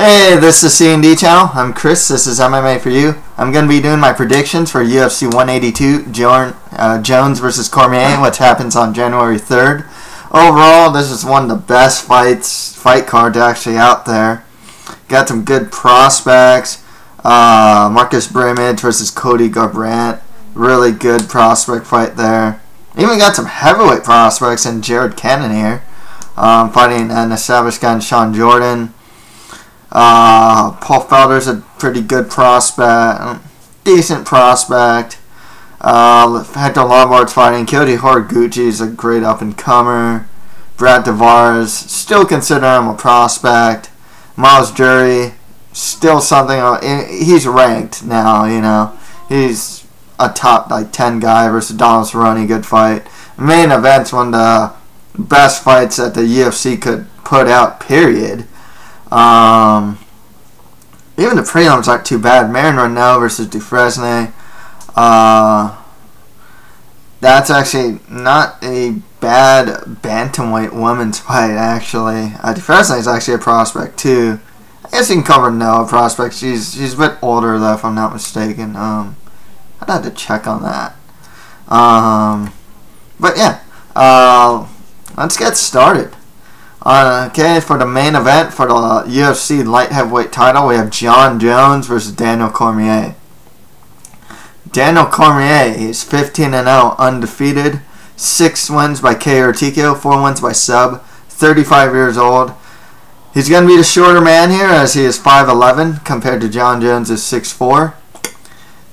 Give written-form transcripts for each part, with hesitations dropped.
Hey, this is C&D channel. I'm Chris. This is MMA for you. I'm going to be doing my predictions for UFC 182, Jones versus Cormier, which happens on January 3rd. Overall, this is one of the best fight cards actually out there. Got some good prospects. Marcus Brimage versus Cody Garbrandt. Really good prospect fight there. Even got some heavyweight prospects in Cannonier, fighting an established guy in Shawn Jordan. Paul Felder's a pretty good prospect, decent prospect. Hector Lombard's fighting. Kyoji Horiguchi is a great up-and-comer. Tavares, still consider him a prospect. Myles still something. He's ranked now, you know. He's a top 10 guy versus Cerrone, good fight. Main event's one of the best fights that the UFC could put out, period. Even the prelims aren't too bad. Marion Reneau versus Dufresne. That's actually not a bad bantamweight women's fight, actually. Dufresne is actually a prospect, too. I guess you can cover Reneau, a prospect. She's a bit older, though, if I'm not mistaken. I'd have to check on that. But, yeah. Let's get started. Okay, for the main event for the UFC light heavyweight title, we have Jon Jones versus Daniel Cormier. Daniel Cormier is 15-0, undefeated, 6 wins by KO or TKO, 4 wins by sub, 35 years old. He's going to be the shorter man here, as he is 5'11", compared to Jon Jones is 6'4".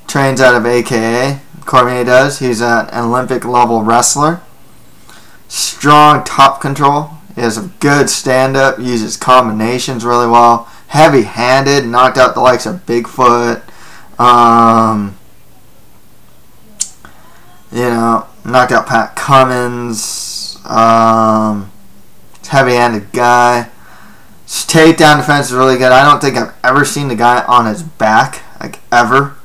Trains out of AKA, Cormier does. He's an Olympic level wrestler. Strong top control. He has a good stand-up, uses combinations really well. Heavy-handed, knocked out the likes of Bigfoot. Knocked out Pat Cummins. Heavy-handed guy. His takedown defense is really good. I don't think I've ever seen the guy on his back, like ever.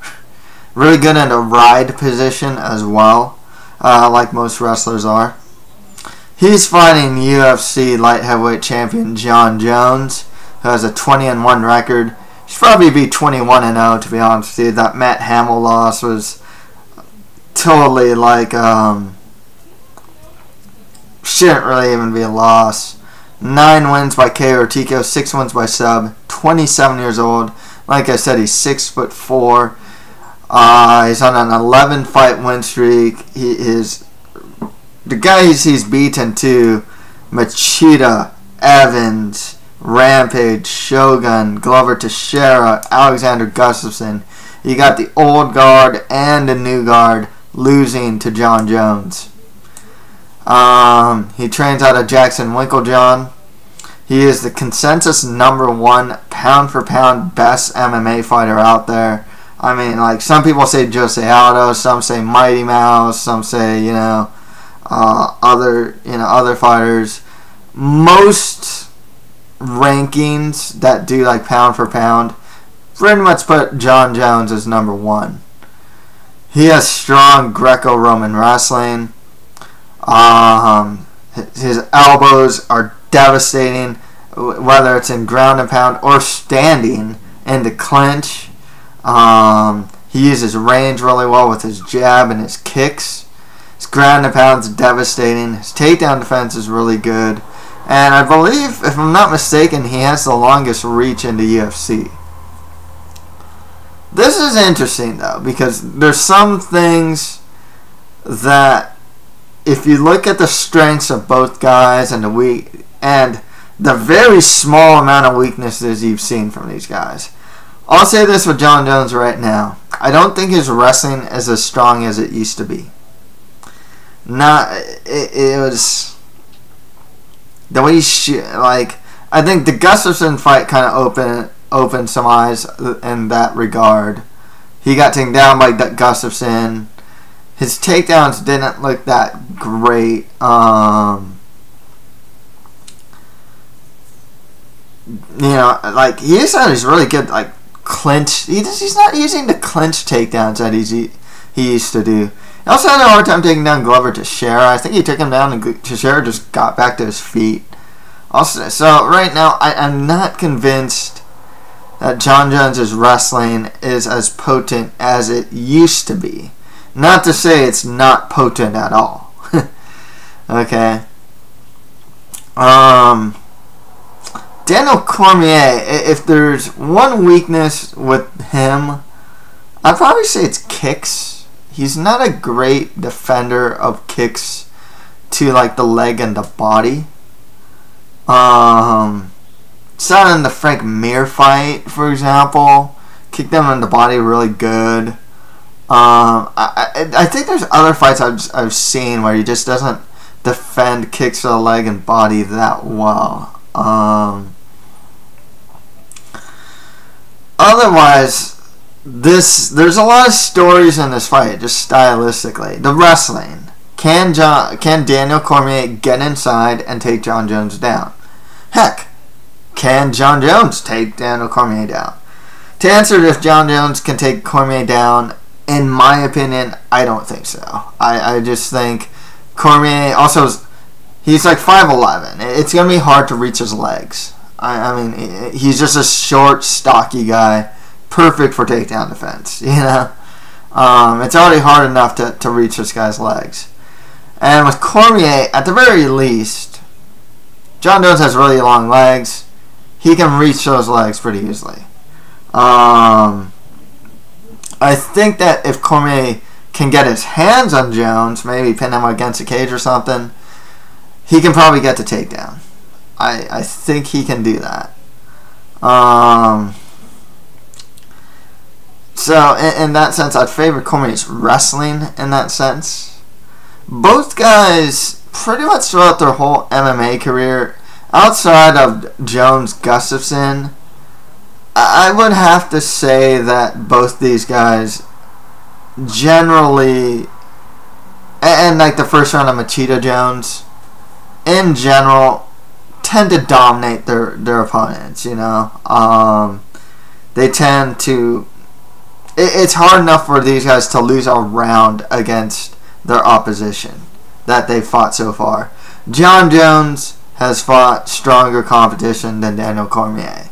Really good in a ride position as well, like most wrestlers are. He's fighting UFC light heavyweight champion Jon Jones, who has a 20-1 record. He should probably be 21-0, to be honest with you. That Matt Hamill loss was totally shouldn't really even be a loss. 9 wins by KO or TKO, 6 wins by sub. 27 years old. Like I said, he's 6'4". He's on an 11-fight win streak. He is. The guys he's beaten to: Machida, Evans, Rampage, Shogun, Glover Teixeira, Alexander Gustafsson. You got the old guard and the new guard losing to Jon Jones. He trains out of Jackson Winklejohn. He is the consensus #1 pound-for-pound best MMA fighter out there. I mean, some people say Jose Aldo, some say Mighty Mouse, some say, other fighters. Most rankings that do pound for pound pretty much put Jon Jones as #1. He has strong Greco-Roman wrestling. His elbows are devastating, whether it's in ground and pound or standing in the clinch. He uses range really well with his jab and his kicks. His ground and pound is devastating. His takedown defense is really good. And I believe, if I'm not mistaken, he has the longest reach in the UFC. This is interesting, though, because there's some things that, if you look at the strengths of both guys and the very small amount of weaknesses you've seen from these guys. I'll say this with Jon Jones right now. I don't think his wrestling is as strong as it used to be. It was the way I think the Gustafsson fight kind of opened some eyes in that regard. He got taken down by Gustafsson. His takedowns didn't look that great. He used to have these really good clinch. He's not using the clinch takedowns that he used to do. He also had a hard time taking down Glover Teixeira. I think he took him down and Teixeira just got back to his feet. Also, so right now, I'm not convinced that Jon Jones' wrestling is as potent as it used to be. Not to say it's not potent at all. Okay. Daniel Cormier, if there's one weakness with him, I'd probably say it's kicks. He's not a great defender of kicks to like the leg and the body. Saw in the Frank Mir fight, for example, kicked him in the body really good. I think there's other fights I've seen where he just doesn't defend kicks to the leg and body that well. Otherwise, there's a lot of stories in this fight, just stylistically. The wrestling. Can Daniel Cormier get inside and take Jon Jones down? Heck, can Jon Jones take Daniel Cormier down? To answer if Jon Jones can take Cormier down, in my opinion, I don't think so. I just think Cormier also, he's like 5'11". It's going to be hard to reach his legs. I mean, he's just a short, stocky guy, perfect for takedown defense, you know? It's already hard enough to reach this guy's legs. And with Cormier, at the very least, Jon Jones has really long legs. He can reach those legs pretty easily. I think that if Cormier can get his hands on Jones, maybe pin him against a cage or something, he can probably get the takedown. I think he can do that. So in that sense, I'd favor Cormier's wrestling in that sense. Both guys, pretty much throughout their whole MMA career, outside of Jones Gustafsson, I would have to say that both these guys generally, and like the first round of Machida Jones, in general, tend to dominate their opponents, you know. They tend to, it's hard enough for these guys to lose a round against their opposition that they've fought so far. Jon Jones has fought stronger competition than Daniel Cormier.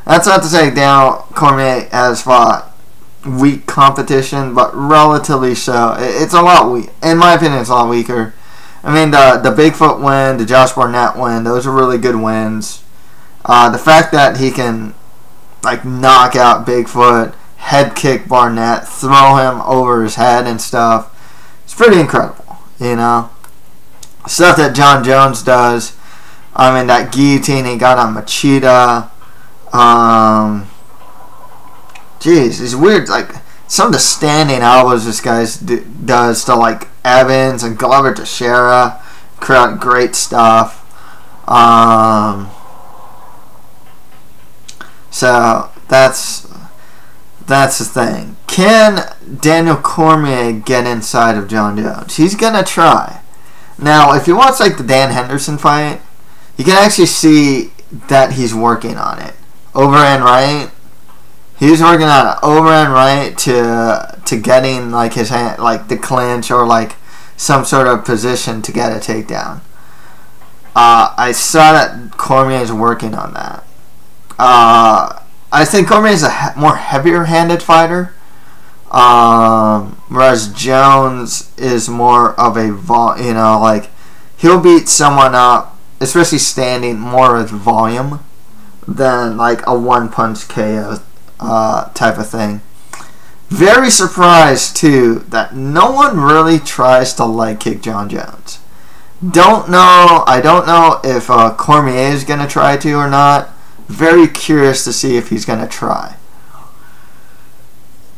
That's not to say Daniel Cormier has fought weak competition, but relatively so. It's a lot weak. In my opinion, it's a lot weaker. I mean, the Bigfoot win, the Josh Barnett win, those are really good wins. The fact that he can like knock out Bigfoot, head kick Barnett, throw him over his head and stuff, it's pretty incredible, you know. Stuff that Jon Jones does. I mean, that guillotine he got on Machida. Geez, it's weird. Like some of the standing elbows this guy does to like Evans and Glover Teixeira. Great stuff. So that's the thing. Can Daniel Cormier get inside of Jon Jones? He's gonna try. Now, if you watch like the Dan Henderson fight, you can actually see that he's working on it. Overhand right. He's working on it. Overhand right to getting like his hand, like the clinch or like some sort of position to get a takedown. I saw that Cormier is working on that. I think Cormier is a more heavier-handed fighter, whereas Jones is more of a you know, like he'll beat someone up, especially standing, more with volume than like a one-punch KO type of thing. Very surprised too that no one really tries to leg kick Jon Jones. I don't know if Cormier is gonna try to or not. Very curious to see if he's gonna try.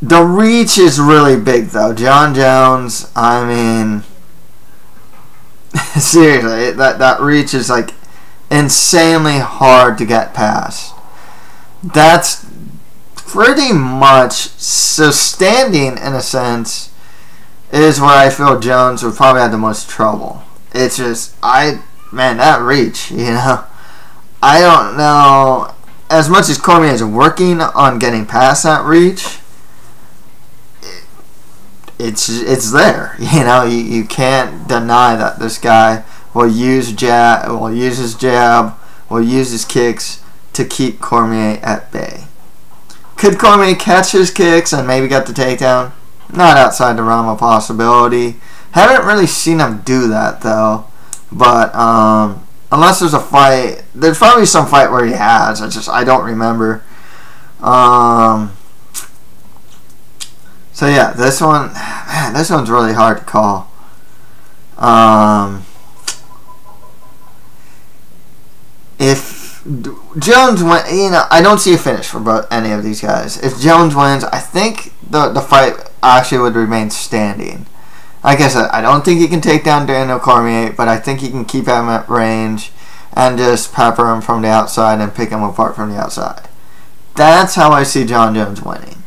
The reach is really big though. Jon Jones, I mean, seriously, that reach is like insanely hard to get past. That's pretty much, so standing in a sense is where I feel Jones would probably have the most trouble. It's just, man, that reach, you know, I don't know, as much as Cormier is working on getting past that reach, it's there, you know. You can't deny that this guy will use his jab, will use his kicks to keep Cormier at bay. Could Cormier catch his kicks and maybe get the takedown? Not outside the realm of possibility. Haven't really seen him do that though. But unless there's a fight, there's probably some fight where he has. I don't remember. So yeah, this one, man, this one's really hard to call. If Jones wins, I don't see a finish for any of these guys. If Jones wins, I think the fight actually would remain standing. Like I said, I don't think he can take down Daniel Cormier, but I think he can keep him at range and just pepper him from the outside and pick him apart from the outside. That's how I see Jon Jones winning,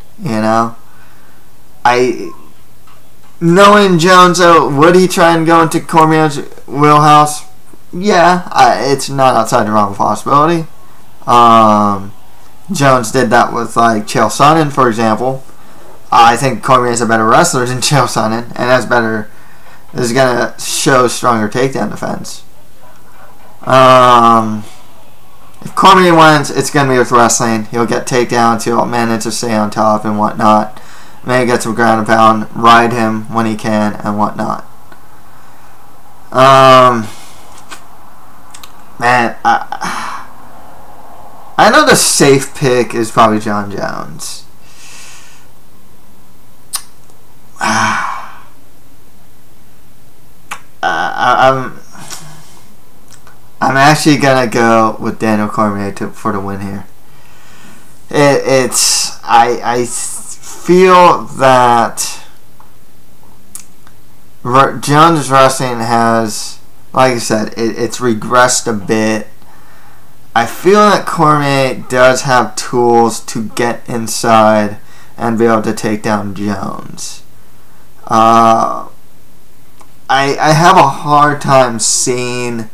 Knowing Jones, though, would he try and go into Cormier's wheelhouse? Yeah, it's not outside the realm of possibility. Jones did that with, like, Chael Sonnen, for example. I think Cormier is a better wrestler than Chael Sonnen, and is going to show stronger takedown defense. If Cormier wins, it's going to be with wrestling. He'll get takedowns, he'll manage to stay on top and whatnot. Maybe get some ground and pound, ride him when he can and whatnot. Man, I know the safe pick is probably Jon Jones. I'm actually gonna go with Daniel Cormier for the win here. I feel that Jones' wrestling has, like I said, it's regressed a bit. I feel that Cormier does have tools to get inside and be able to take down Jones. I have a hard time seeing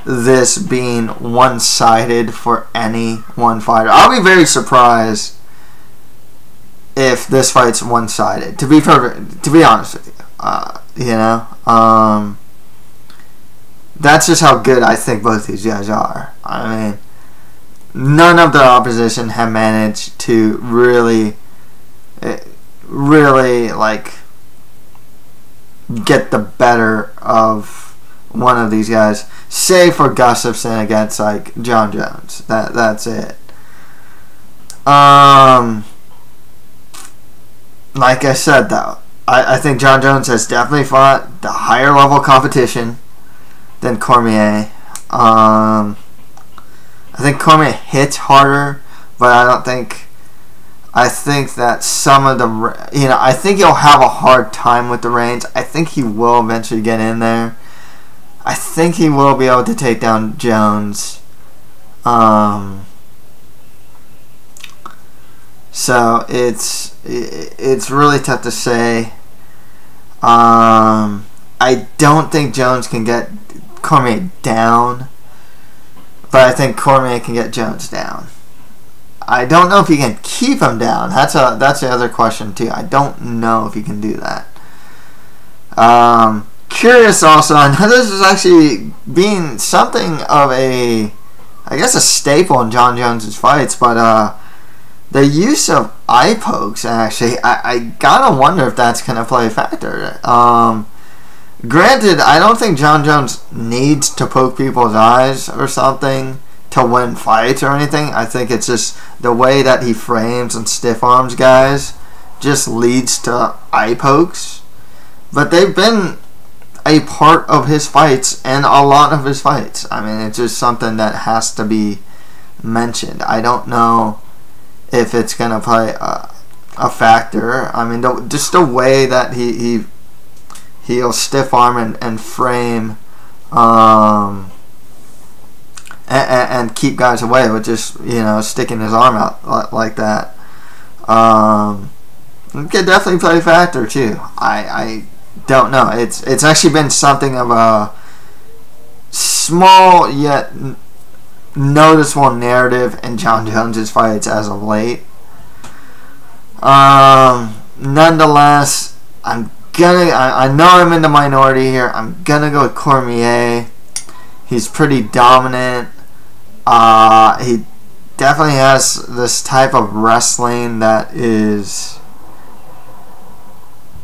this being one-sided for any one fighter. I'll be very surprised if this fight's one-sided. To be honest with you, that's just how good I think both these guys are. I mean, none of their opposition have managed to really like get the better of one of these guys, save for Gustafsson against like Jon Jones. That's it. Like I said though, I think Jon Jones has definitely fought the higher level competition than Cormier. I think Cormier hits harder, but I think that some of the, I think he'll have a hard time with the range. I think he will eventually get in there. I think he will be able to take down Jones. So it's really tough to say. I don't think Jones can get Cormier down, but I think Cormier can get Jones down. I don't know if he can keep him down. That's the other question too. I don't know if he can do that. Curious also, I know this is actually being something of a staple in Jon Jones' fights, but the use of eye pokes, actually, I gotta wonder if that's gonna play a factor. Granted, I don't think Jon Jones needs to poke people's eyes or something to win fights or anything. I think it's just the way that he frames and stiff arms guys just leads to eye pokes. But they've been a part of his fights and a lot of his fights. I mean, it's just something that has to be mentioned. I don't know if it's gonna play a factor. I mean, just the way that he'll stiff arm and frame and keep guys away with just sticking his arm out like that. It could definitely play a factor too. I don't know. It's actually been something of a small yet noticeable narrative in Jon Jones' fights as of late. Nonetheless, I know I'm in the minority here. I'm gonna go with Cormier. He's pretty dominant. He definitely has this type of wrestling that is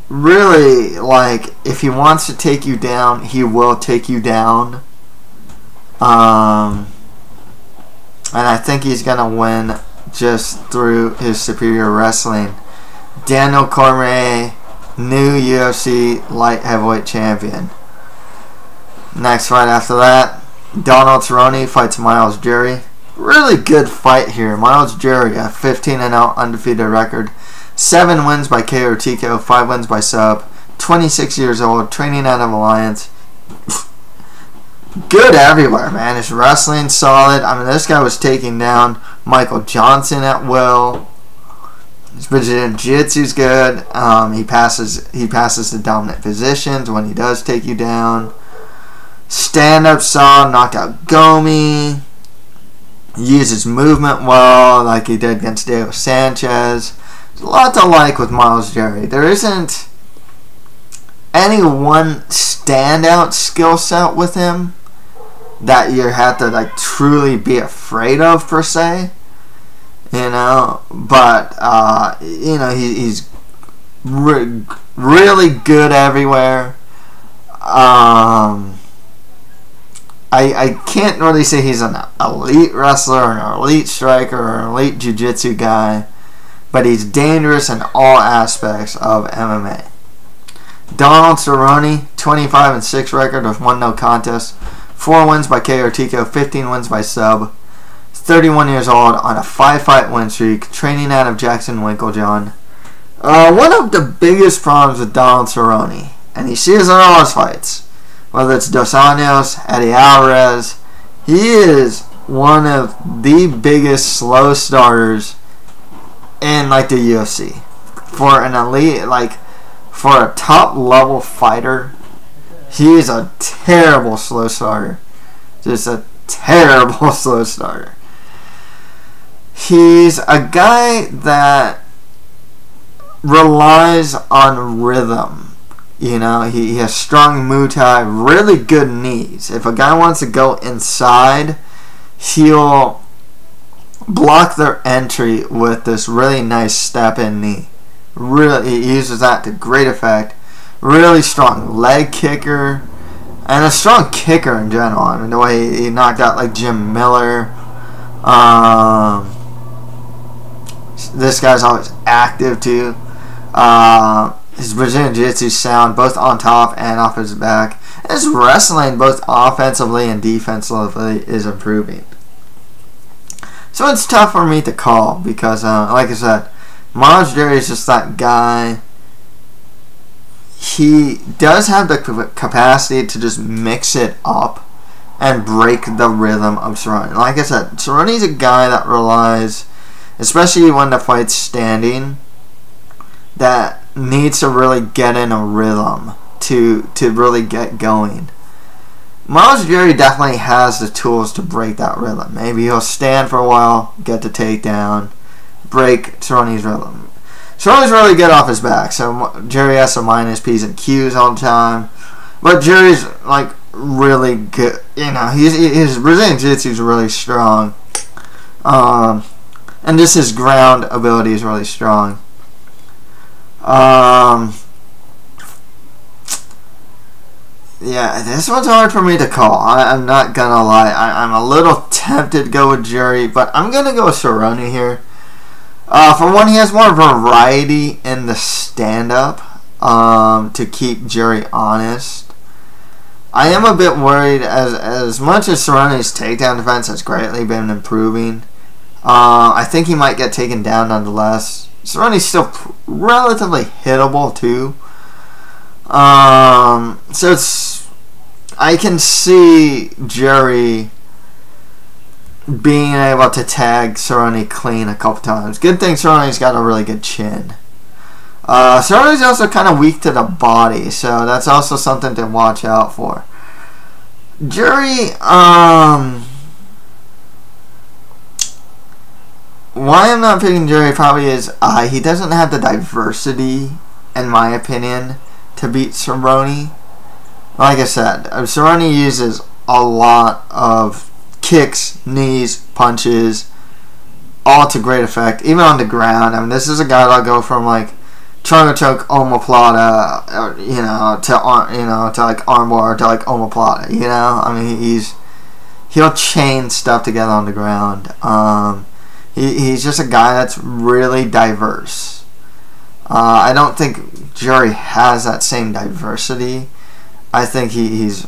really, like, if he wants to take you down, he will take you down. And I think he's going to win just through his superior wrestling. Daniel Cormier, new UFC light heavyweight champion. Next fight after that, Donald Cerrone fights Myles Jury. Really good fight here. Myles Jury, a 15-0 undefeated record. 7 wins by KO or TKO, 5 wins by sub. 26 years old, training out of Alliance. Good everywhere, man. His wrestling solid. I mean, this guy was taking down Michael Johnson at will. His Brazilian Jiu-Jitsu's good. He passes the dominant positions when he does take you down. Stand-up solid, knocked out Gomi. Uses movement well, like he did against Diego Sanchez. There's a lot to like with Myles Jury. There isn't any one standout skill set with him that you have to like truly be afraid of per se, you know. But you know, he's really good everywhere. I can't really say he's an elite wrestler or an elite striker or an elite jiu-jitsu guy, but he's dangerous in all aspects of MMA. Donald Cerrone, 25-6 record with 1 no contest, 4 wins by KO or TKO, 15 wins by sub. 31 years old on a 5-fight win streak, training out of Jackson Winklejohn. One of the biggest problems with Donald Cerrone, and he sees in all his fights, whether it's Dos Anjos, Eddie Alvarez, he is one of the biggest slow starters in like the UFC. For an elite, like for a top level fighter, he is a terrible slow starter. Just a terrible slow starter. He's a guy that relies on rhythm. You know, he has strong Muay Thai, really good knees. If a guy wants to go inside, he'll block their entry with this really nice step-in knee. Really, he uses that to great effect. Really strong leg kicker, and a strong kicker in general. I mean, the way he knocked out like Jim Miller. This guy's always active too. His Brazilian Jiu-Jitsu sound, both on top and off his back. And his wrestling, both offensively and defensively, is improving. So it's tough for me to call because, like I said, Myles Jury is just that guy. He does have the capacity to just mix it up and break the rhythm of Cerrone. Like I said, Cerrone's a guy that relies, especially when the fight's standing, that needs to really get in a rhythm to really get going. Myles Jury definitely has the tools to break that rhythm. Maybe he'll stand for a while, get the takedown, break Cerrone's rhythm. Cerrone's really good off his back, so Jury has to mind his P's and Q's all the time. But Jury's like really good. You know, his Brazilian Jiu-Jitsu is really strong, and just his ground ability is really strong. Yeah, this one's hard for me to call. I'm not gonna lie. I'm a little tempted to go with Jury, but I'm gonna go with Cerrone here. For one, he has more variety in the stand-up to keep Jury honest. I am a bit worried as much as Cerrone's takedown defense has greatly been improving. I think he might get taken down nonetheless. Cerrone's still relatively hittable too. So I can see Jury being able to tag Cerrone clean a couple times. Good thing Cerrone's got a really good chin. Cerrone's also kind of weak to the body, so that's also something to watch out for. Jury, why I'm not picking Jury probably is he doesn't have the diversity, in my opinion, to beat Cerrone. Like I said, Cerrone uses a lot of kicks, knees, punches, all to great effect, even on the ground. I mean, this is a guy that'll go from like trunk choke omoplata, to like armbar to like omoplata. You know, I mean, he'll chain stuff together on the ground. He's just a guy that's really diverse. I don't think Jury has that same diversity. I think he's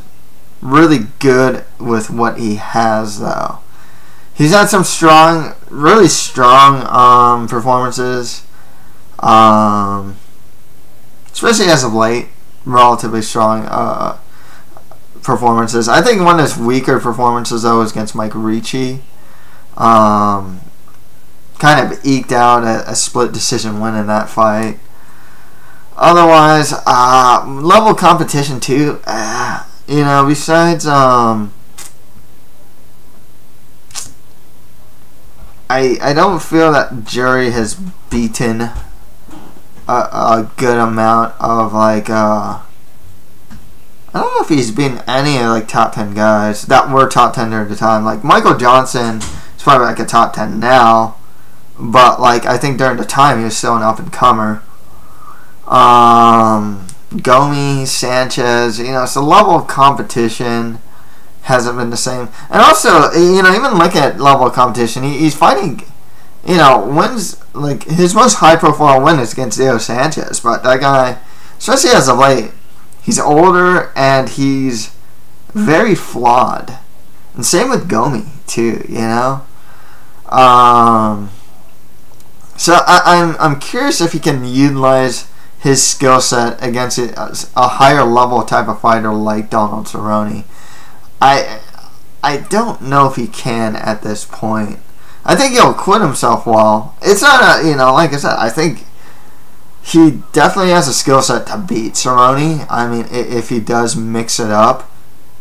really good with what he has, though. He's had some really strong performances, especially as of late. Relatively strong performances. I think one of his weaker performances, though, was against Marquardt. Kind of eked out a split decision win in that fight. Otherwise, level competition too. Besides, I don't feel that Jury has beaten a good amount of like. I don't know if he's beaten any of like top 10 guys that were top 10 at the time. Like Michael Johnson is probably like a top 10 now. But like I think during the time he was still an up and comer. Gomi, Sanchez, so the level of competition hasn't been the same. And also, even looking at level of competition, he's fighting, wins, like his most high profile win is against Diego Sanchez. But that guy, especially as of late, he's older and he's very flawed. And same with Gomi too, So I'm curious if he can utilize his skill set against a higher level type of fighter like Donald Cerrone. I don't know if he can at this point. I think he'll acquit himself well. It's not like I said, I think he definitely has a skill set to beat Cerrone. I mean, if he does mix it up,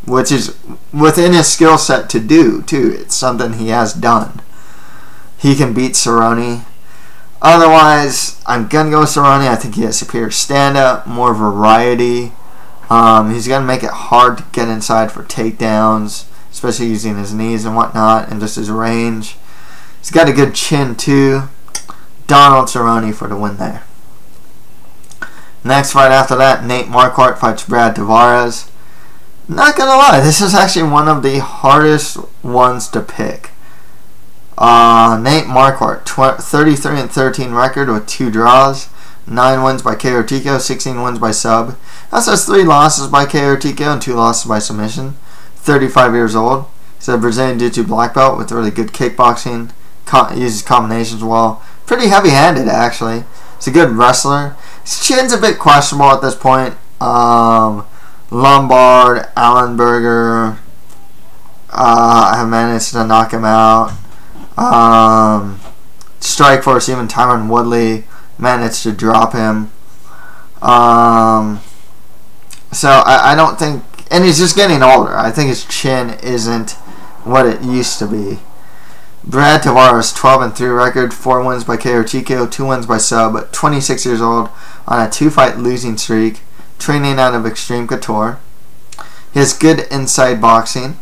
which is within his skill set to do too. It's something he has done. He can beat Cerrone. Otherwise, I'm going to go with Cerrone. I think he has superior stand-up, more variety. He's going to make it hard to get inside for takedowns, especially using his knees and whatnot, and just his range. He's got a good chin, too. Donald Cerrone for the win there. Next fight after that, Nate Marquardt fights Brad Tavares. Not going to lie, this is actually one of the hardest ones to pick. Nate Marquardt, 33-13 record with 2 draws, 9 wins by KO TKO, 16 wins by sub. Also has 3 losses by KO TKO and 2 losses by submission. 35 years old. He's a Brazilian Jiu-Jitsu black belt with really good kickboxing. Uses combinations well. Pretty heavy-handed, actually. He's a good wrestler. His chin's a bit questionable at this point. Lombard, Allenberger have managed to knock him out. Strikeforce, even Tyron Woodley managed to drop him. So I don't think, and he's just getting older. I think his chin isn't what it used to be. Brad Tavares, 12-3 record, 4 wins by KO TKO, 2 wins by sub, 26 years old, on a 2-fight losing streak, training out of Extreme Couture. He has good inside boxing.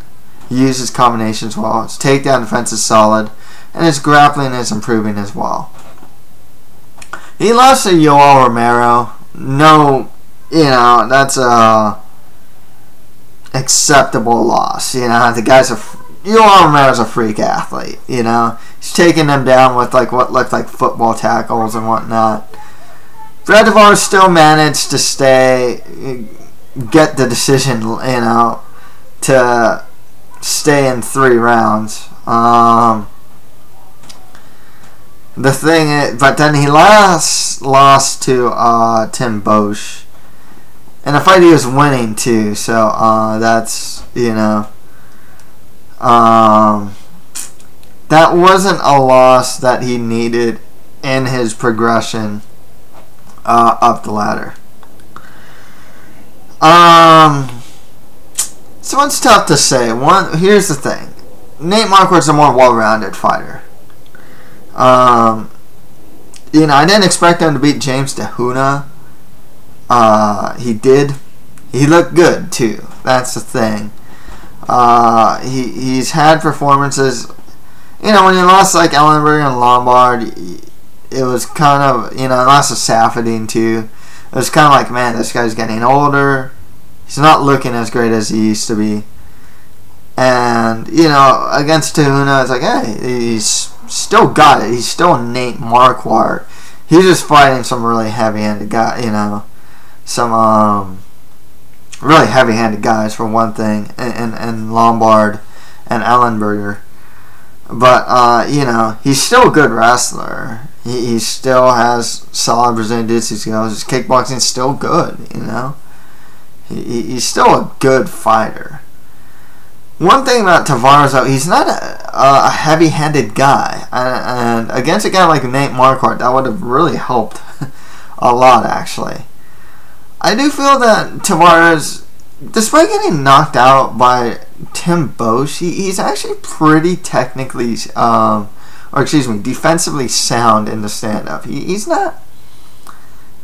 He uses combinations well. His takedown defense is solid, and his grappling is improving as well. He lost to Yoel Romero. No, that's a acceptable loss. The guy's Yoel Romero's a freak athlete. He's taking them down with like what looked like football tackles and whatnot. Brad Tavares still managed to get the decision. To stay in 3 rounds. The thing is, but then he lost to Tim Bosch. And a fight he was winning too, so that's, that wasn't a loss that he needed in his progression up the ladder. So it's tough to say. Here's the thing. Nate Marquardt's a more well-rounded fighter. I didn't expect him to beat James DeHuna. He did. He looked good too. That's the thing. He's had performances you know, when you lost like Ellenberger and Lombard, it was kind of, you know, lost to Safadine too. It was kind of like, man, this guy's getting older. He's not looking as great as he used to be. And, you know, against Tahuna, it's like, hey, he's still got it. He's still a Nate Marquardt. He's just fighting some really heavy-handed guy, you know, some really heavy-handed guys for one thing, and Lombard and Ellenberger. But, you know, he's still a good wrestler. He still has solid Brazilian Jiu-Jitsu skills. His kickboxing's still good, you know. He's still a good fighter. One thing about Tavares, though, he's not a heavy-handed guy. And against a guy like Nate Marquardt, that would have really helped a lot, actually. I do feel that Tavares, despite getting knocked out by Tim Bosch, he's actually pretty technically, defensively sound in the stand-up. He's not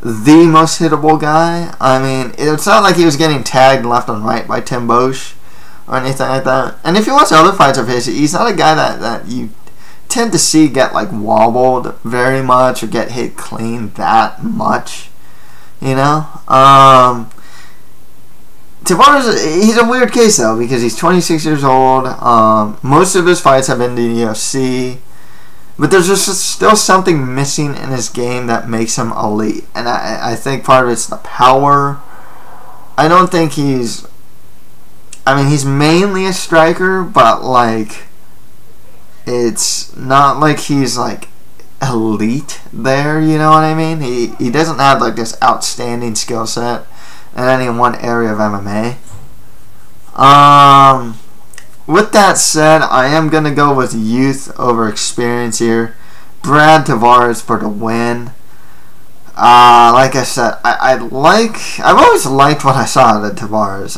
the most hittable guy. I mean, it's not like he was getting tagged left and right by Tim Bosch or anything like that. And if you watch other fights of his, he's not a guy that you tend to see get like wobbled very much or get hit clean that much, you know. Tavares, he's a weird case though, because he's 26 years old. Most of his fights have been in the UFC, but there's just still something missing in his game that makes him elite, and I think part of it's the power. I don't think he's mainly a striker, but like, it's not like he's like elite there, you know what I mean? He doesn't have like this outstanding skill set in any one area of MMA. With that said, I am going to go with youth over experience here. Brad Tavares for the win. Like I said, I've always liked what I saw out of Tavares.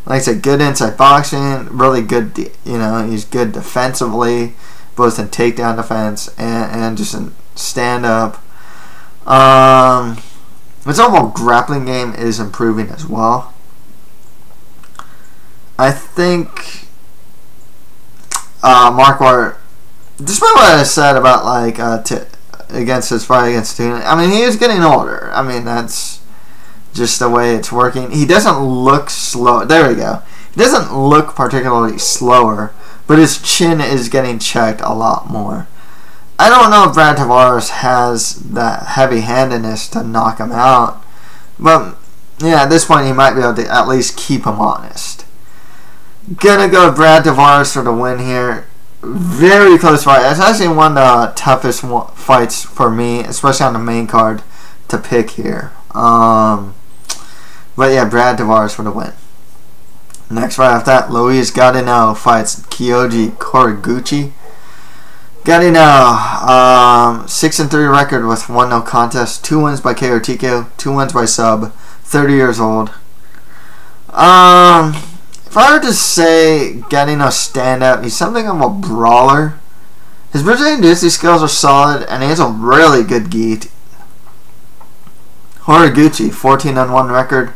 Like I said, good inside boxing, really good, you know, he's good defensively, both in takedown defense and just in stand-up. His overall grappling game is improving as well. I think Marquardt, despite what I said about like against his fight against Tuna, I mean, he is getting older. I mean, that's just the way it's working. He doesn't look slow. There we go. He doesn't look particularly slower, but his chin is getting checked a lot more. I don't know if Brad Tavares has that heavy-handedness to knock him out, but yeah, at this point he might be able to at least keep him honest. Gonna go with Brad Tavares for the win here. Very close fight. It's actually one of the toughest fights for me, especially on the main card, to pick here. But yeah, Brad Tavares for the win. Next fight after that, Luis Gaudinot fights Kyoji Horiguchi. Gaudinot, 6-3 record with 1 no contest, 2 wins by KO TKO, 2 wins by sub, 30 years old. If I were to say Gaudinot stand up, he's something of a brawler. His Brazilian Jiu-Jitsu skills are solid, and he has a really good gi. Horiguchi, 14-1 record,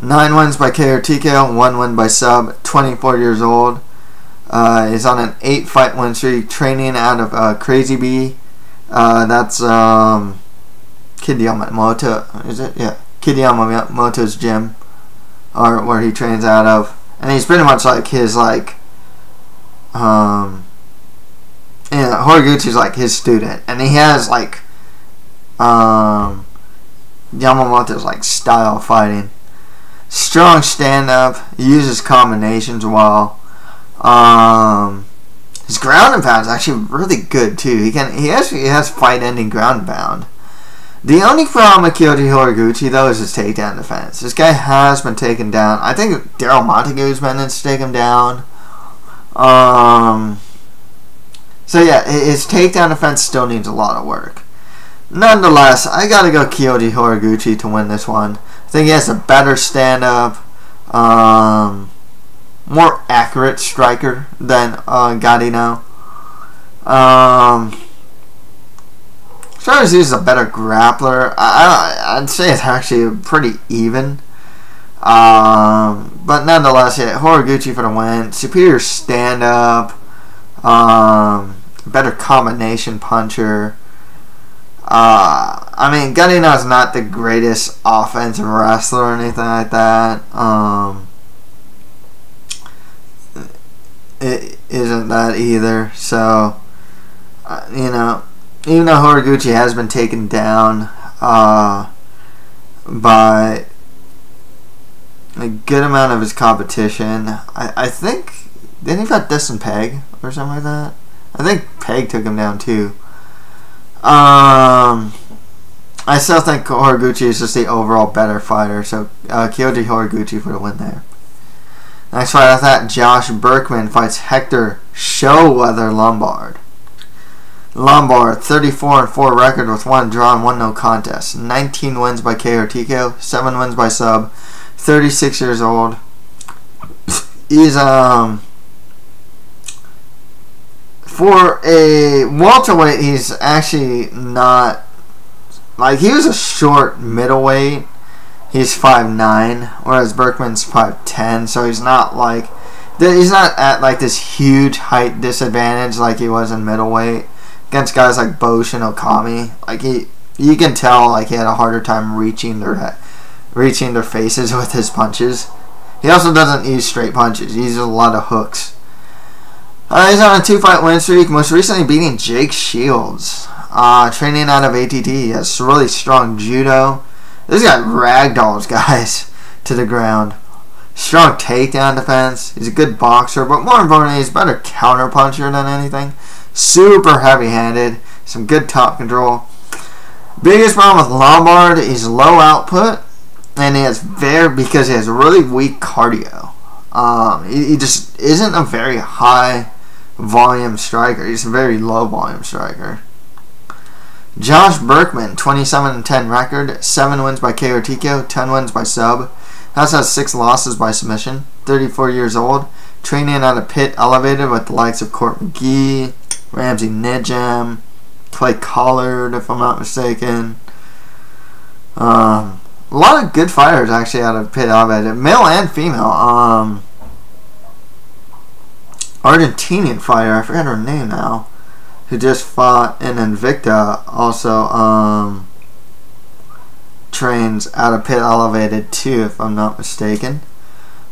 9 wins by KO TKO, 1 win by sub, 24 years old. He's on an 8-fight win streak, training out of Crazy Bee. That's Kid Yamamoto, is it? Yeah, Kid Yamamoto's gym, or where he trains out of. And he's pretty much like his, like, Horiguchi's like his student. And he has, like, Yamamoto's, like, style fighting. Strong stand-up. He uses combinations well. His ground and pound is actually really good, too. He actually has fight-ending ground and pound. The only problem with Kyoji Horiguchi, though, is his takedown defense. This guy has been taken down. I think Daryl Montague's managed to take him down. So yeah, his takedown defense still needs a lot of work. Nonetheless, I gotta go Kyoji Horiguchi to win this one. I think he has a better stand-up, more accurate striker than Gaudinot. Tavares is a better grappler. I'd say it's actually pretty even. But nonetheless, yeah, Horiguchi for the win. Superior stand-up. Better combination puncher. I mean, Gaudinot's not the greatest offensive wrestler or anything like that. It isn't that either. So, you know, even though Horiguchi has been taken down by a good amount of his competition, I think, didn't he got Dustin Peg or something like that? I think Peg took him down too. I still think Horiguchi is just the overall better fighter, so Kyoji Horiguchi for the win there. Next fight after that, Josh Burkman fights Hector Showweather Lombard. Lombard, 34-4 record with 1 draw and 1 no contest. 19 wins by KO or TKO, 7 wins by sub. 36 years old. He's for a welterweight, he's actually not, like, he was a short middleweight. He's 5'9", whereas Burkman's 5'10", so he's not like, he's not at like this huge height disadvantage like he was in middleweight against guys like Bosch and Okami. Like, you can tell like he had a harder time reaching their faces with his punches. He also doesn't use straight punches. He uses a lot of hooks. He's on a 2-fight win streak, most recently beating Jake Shields. Training out of ATT. He has really strong judo. This guy ragdolls guys to the ground. Strong takedown defense. He's a good boxer, but more importantly, he's a better counter puncher than anything. Super heavy-handed. Some good top control. Biggest problem with Lombard is low output, and because he has really weak cardio. He just isn't a very high volume striker. He's a very low volume striker. Josh Burkman, 27-10 record, 7 wins by KO or TKO, 10 wins by sub. Also has 6 losses by submission. 34 years old, training at a pit elevated with the likes of Court McGee, Ramsey Nijam, Clay Collard, if I'm not mistaken. A lot of good fighters actually out of pit elevated, male and female. Argentinian fighter, I forgot her name now, who just fought in Invicta, also trains out of pit elevated too, if I'm not mistaken.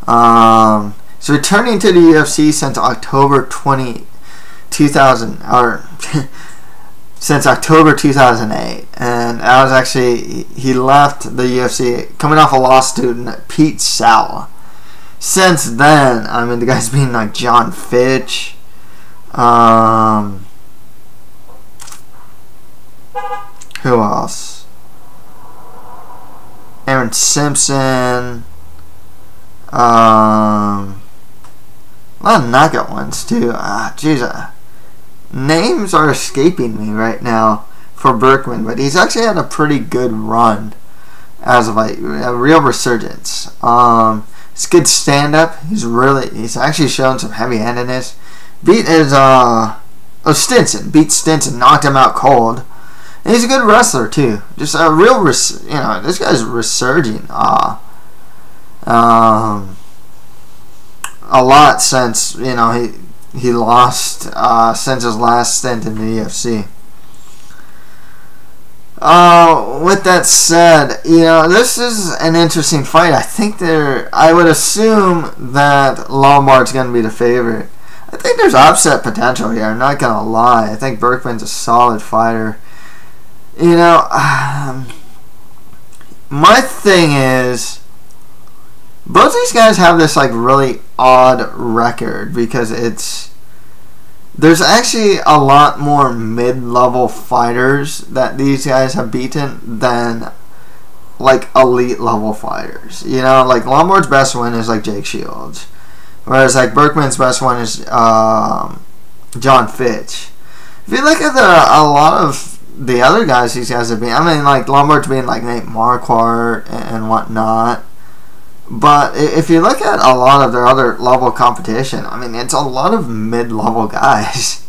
So returning to the UFC since October 2000, or since October 2008, and I was actually, he left the UFC coming off a loss to Pete Sala. Since then, I mean, the guy's been like John Fitch, who else? Aaron Simpson. A lot of knockout ones too. Jeez, names are escaping me right now for Burkman, but he's actually had a pretty good run as of like a real resurgence. It's good stand up. He's actually shown some heavy handedness. Beat Stinson, knocked him out cold. And he's a good wrestler too. Just a real, this guy's resurging. A lot since he lost since his last stint in the UFC. With that said, this is an interesting fight. I would assume that Lombard's going to be the favorite. I think there's upset potential here. I'm not going to lie. I think Burkman's a solid fighter. My thing is, both these guys have this like really odd record because there's actually a lot more mid-level fighters that these guys have beaten than like elite level fighters. Like Lombard's best win is like Jake Shields, whereas like Burkman's best one is John Fitch. If you look at a lot of the other guys these guys have been, I mean, like Lombard's being like Nate Marquardt and whatnot. But if you look at a lot of their other level competition, I mean, it's a lot of mid-level guys.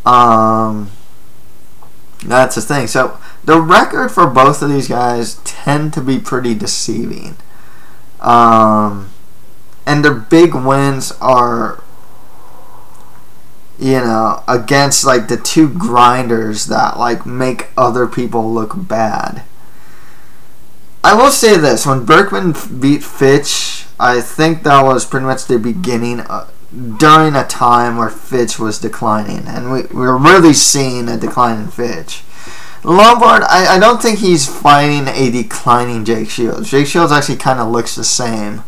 That's the thing. So the record for both of these guys tend to be pretty deceiving. And their big wins are, you know, against like the two grinders that like make other people look bad. I will say this: when Burkman beat Fitch, I think that was pretty much the beginning during a time where Fitch was declining, and we were really seeing a decline in Fitch. Lombard, I don't think he's fighting a declining Jake Shields. Jake Shields actually kind of looks the same.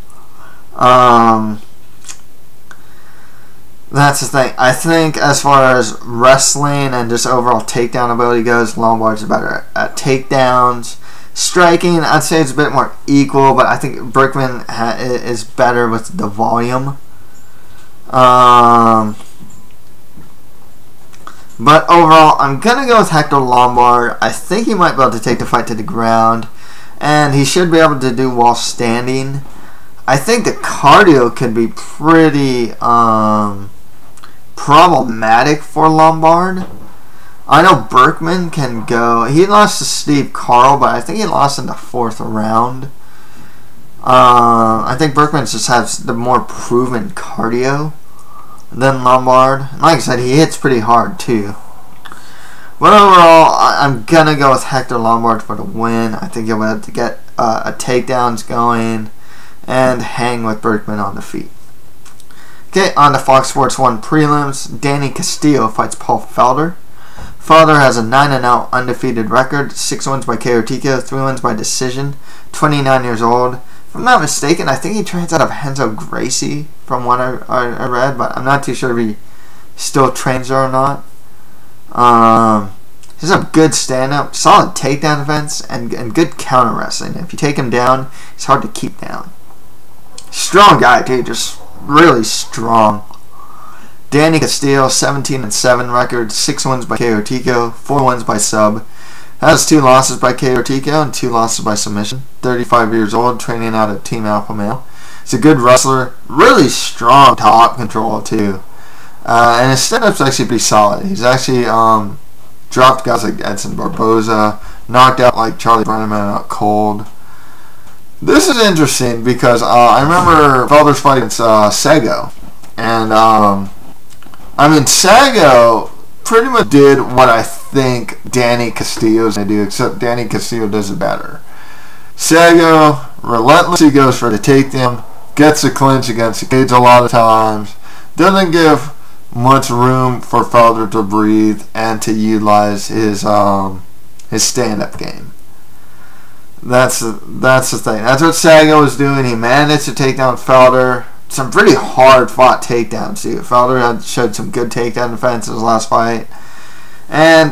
That's the thing. I think as far as wrestling and just overall takedown ability goes, Lombard's better at takedowns. Striking, I'd say it's a bit more equal, but I think Burkman is better with the volume. But overall, I'm going to go with Hector Lombard. I think he might be able to take the fight to the ground, and he should be able to do while standing. I think the cardio could be pretty problematic for Lombard. I know Burkman can go. He lost to Steve Carl, but I think he lost in the 4th round. I think Burkman just has the more proven cardio than Lombard. Like I said, he hits pretty hard too. But overall, I'm going to go with Hector Lombard for the win. I think he'll be able to get a takedowns going and hang with Burkman on the feet. Okay, on to Fox Sports 1 prelims. Danny Castillo fights Paul Felder. Felder has a 9-0 undefeated record, 6 wins by KO TKO, 3 wins by decision, 29 years old. If I'm not mistaken, I think he trains out of Renzo Gracie from what I read, but I'm not too sure if he still trains there or not. He's a good stand-up, solid takedown defense, and good counter wrestling. If you take him down, he's hard to keep down. Strong guy, too, just really strong. Danny Castillo, 17-7 record, 6 wins by KO TKO, 4 wins by sub. Has 2 losses by KO TKO and 2 losses by submission. 35 years old, training out of Team Alpha Male. He's a good wrestler, really strong top control too. And his stand-up's actually pretty solid. He's actually dropped guys like Edson Barboza, knocked out like Charlie Brenneman out cold. This is interesting because I remember Felder's fight against Sego. And I mean, Sago pretty much did what I think Danny Castillo's going to do, except Danny Castillo does it better. Sago relentlessly goes for the takedown, gets a clinch against the cage a lot of times, doesn't give much room for Felder to breathe and to utilize his stand-up game. That's the thing. That's what Sago was doing. He managed to take down Felder. Some pretty hard-fought takedowns too. Felder had showed some good takedown defense in his last fight, and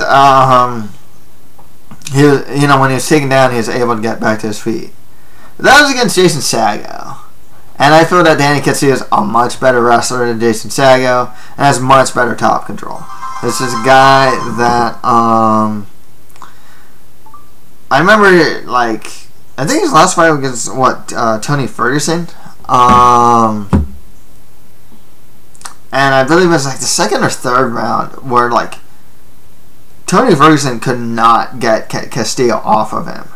you know, when he was taken down, he was able to get back to his feet. But that was against Jason Sago, and I feel that Danny Castillo is a much better wrestler than Jason Sago, and has much better top control. This is a guy that I remember, like, I think his last fight was against Tony Ferguson. And I believe it was like the 2nd or 3rd round where like Tony Ferguson could not get Castillo off of him.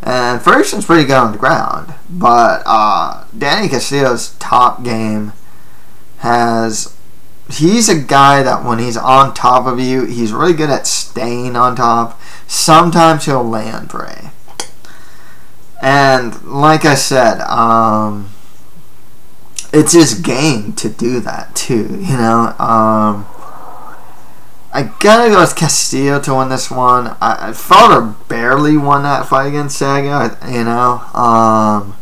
And Ferguson's pretty good on the ground, but Danny Castillo's top game he's a guy that when he's on top of you, he's really good at staying on top. Sometimes he'll land prey. And like I said, it's his game to do that too, you know. I gotta go with Castillo to win this one. I Felder barely won that fight against Sago, you know.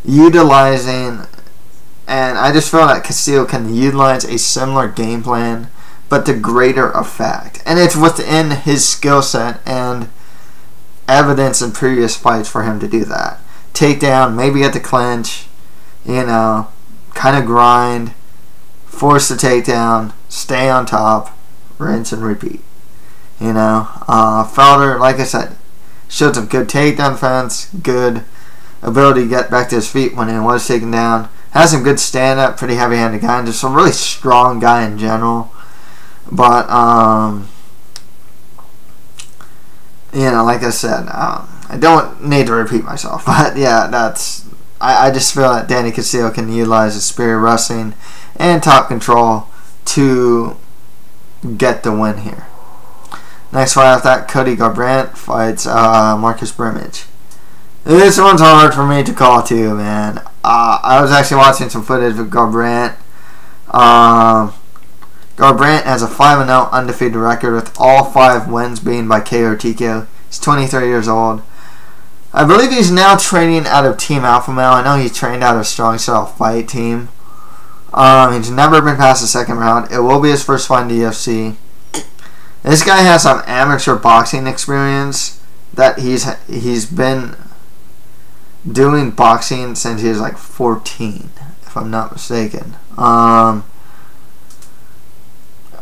Utilizing, and I just feel that Castillo can utilize a similar game plan, but to greater effect. And it's within his skill set and evidence in previous fights for him to do that. Takedown, maybe get the clinch, you know, kind of grind, force the takedown, stay on top, rinse and repeat. You know, Felder, like I said, showed some good takedown defense, good ability to get back to his feet when he was taken down. Has some good stand-up, pretty heavy-handed guy, and just a really strong guy in general. But, you know, like I said, I don't need to repeat myself, but yeah, I just feel that Danny Castillo can utilize his spirit wrestling and top control to get the win here. Next fight after that, Cody Garbrandt fights Marcus Brimage. This one's hard for me to call too, man. I was actually watching some footage of Garbrandt. Garbrandt has a 5-0 undefeated record with all 5 wins being by KO or TKO. He's 23 years old. I believe he's now training out of Team Alpha Male. I know he's trained out of Strong Style Fight Team. He's never been past the second round. It will be his first fight in the UFC. This guy has some amateur boxing experience. That he's been doing boxing since he was like 14, if I'm not mistaken.